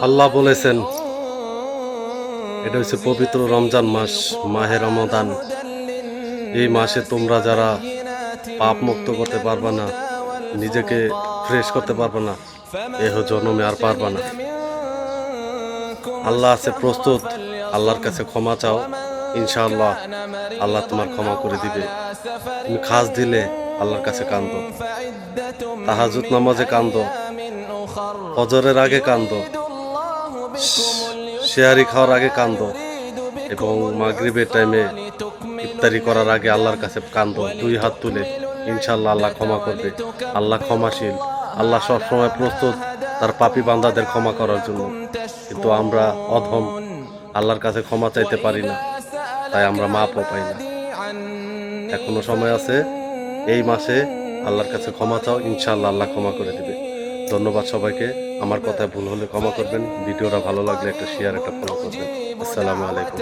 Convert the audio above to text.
আল্লাহ বলেছেন, এটা হচ্ছে পবিত্র রমজান মাস, মাহে রমাদান। এই মাসে তোমরা যারা পাপ মুক্ত করতে পারবা না, নিজেকে ফ্রেশ করতে পারবা না, এহ জন্মে আর পারবা না। আল্লাহ আছে প্রস্তুত, আল্লাহর কাছে ক্ষমা চাও, ইনশাআল্লাহ আল্লাহ তোমার ক্ষমা করে দিবে। তুমি খাস দিলে আল্লাহর কাছে কান্দো, তাহাজ্জুদ নামাজে কান্দো, ফজরের আগে কান্দো, সেহারি খাওয়ার আগে কান্দো, এবং মাগরিবের টাইমে ইফতারি করার আগে আল্লাহর কাছে কান্দো, দুই হাত তুলে। ইনশাআল্লাহ আল্লাহ ক্ষমা করবে। আল্লাহ ক্ষমাশীল, আল্লাহ সবসময় প্রস্তুত তার পাপী বান্দাদের ক্ষমা করার জন্য। কিন্তু আমরা অধম, আল্লাহর কাছে ক্ষমা চাইতে পারি না, তাই আমরা মাপও পাই না। এখনো সময় আছে, এই মাসে আল্লাহর কাছে ক্ষমা চাও, ইনশাআল্লাহ আল্লাহ ক্ষমা করে দিবে। ধন্যবাদ সবাইকে। আমার কথায় ভুল হলে ক্ষমা করবেন। ভিডিওটা ভালো লাগলে একটা শেয়ার, একটা ফলো করবেন। আসসালামু আলাইকুম।